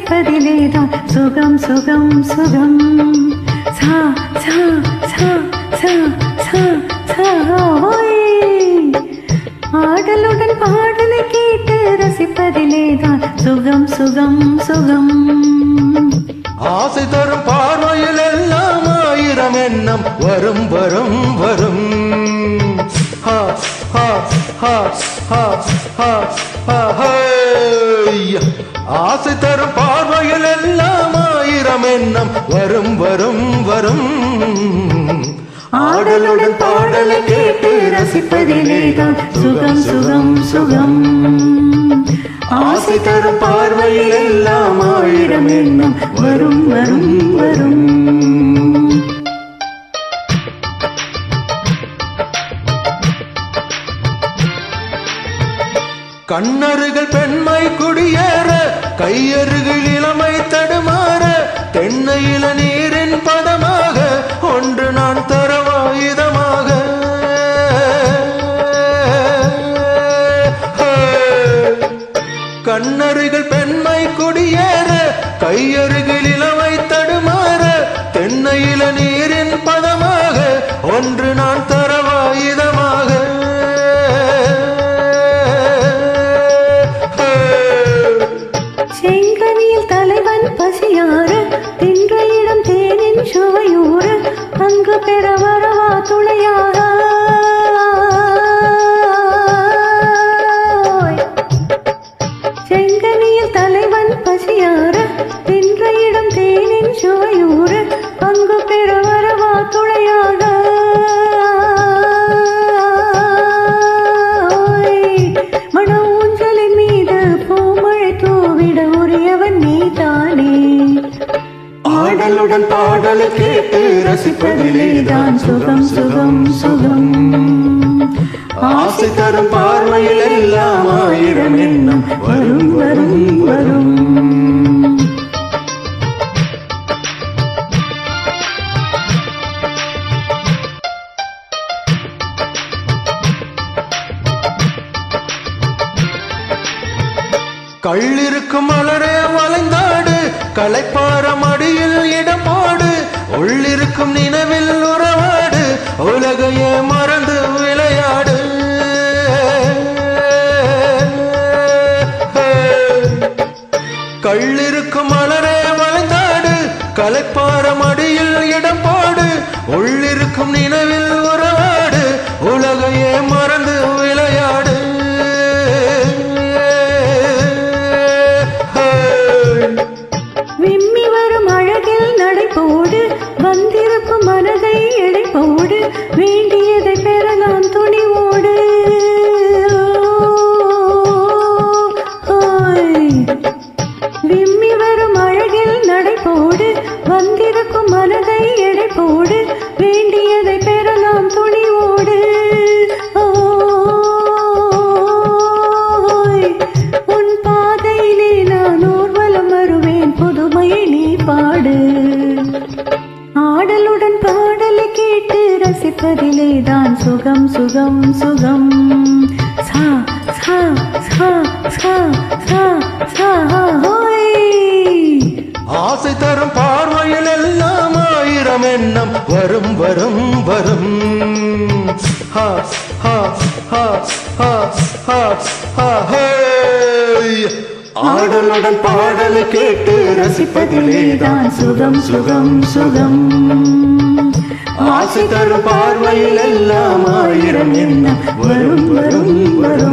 ரசிப்பதிலேதான் சுகம் சுகம் சுகம். சா சா சா சா சா சா. ஆடலுடன் பாடலை கேட்டு ரசிப்பதிலேதான் சுகம் சுகம் சுகம். ஆசை தரும் பார்வையில் எல்லாம் ஆயிரம் எண்ணம் வரும் வரும் வரும். ஹா ஹா ஹா ஹா ஹா ஹா ஹா. ஆசை தரும் பார்வையில் எல்லாம் ஆயிரம் எண்ணம் வரும் வரும் வரும். ஆடலுடன் பாடலை கேட்டு ரசிப்பதிலேதான் சுகம் சுகம் சுகம். ஆசை தரும் பார்வையில் எல்லாம் ஆயிரம் எண்ணம் வரும் வரும் வரும். கண்ணருகில் பெண்மை குடியேற கையருகில் இளமை தடுமாற தென்னையில நீரின் பதமாக ஒன்று நான் தரவாயுதமாக. கண்ணருகில் பெண்மை குடியேற கையருகில் இளமை தடுமாற தென்னையில நீரின் பதமாக ஒன்று நான் தரவாயுதமாக. செங்கனியில் தலைவன் பசியார தின்றையிடம் தேனின் சுவையூர அங்கு பெற வரவா துணையாக. செங்கனியில் தலைவன் பசியார தின்றையிடம் தேனின் சுவையூர அங்கு பெற வரவா துணையாக. மன ஊஞ்சலின் மீது பூமழை தூவிட உரியவன் நீதானே. ஆடலுடன் பாடலை கேட்டு ரசிப்பதிலேதான் சுகம் சுகம் சுகம். ஆசை தரும் பார்வையில் எல்லாம் ஆயிரம் எண்ணம் வரும் வரும் வரும். கள்ளிருக்கும் மலரே வளைந்தாடு களைப்பார மடியில் இடம் போடு உள்ளிருக்கும் நினைவில் உறவாடு உலகையே மறந்து விளையாடு. கள்ளிருக்கும் மலரே வளைந்தாடு களைப்பார மடியில் இடம் போடு உள்ளிருக்கும் நினைவில் உறவாடு உலகையே மறந்து விளையாடு. விம்மி வரும் அழகில் நடைபோடு வந்திருக்கும் மனதை எடைபோடு வேண்டியதை பெறலாம் துணிவோடு. விம்மி வரும் அழகில் நடைபோடு வந்திருக்கும் மனதை எடைபோடு வேண்டியதை பெறலாம் துணிவோடு. உன் பாதையிலே நான் ஊர்வலம் வருவேன் புதுமையை நீ பாடு. ஆடலுடன் பாடலை கேட்டு ரசிப்பதிலேதான் சுகம் சுகம் சுகம். சா சா சா சா சா சா. ஆசை தரும் பார்வையில் எல்லாம் ஆயிரம் எண்ணம் வரும் வரும் வரும். ஹா ஹா ஹா ஹா ஹா ஹா ஹே. ஆடலுடன் பாடலை கேட்டு ரசிப்பதிலேதான் சுகம் சுகம் சுகம். ஆசை தரும் பார்வையில் எல்லாம் ஆயிரம் எண்ணம் வரும் வரும் வரும்.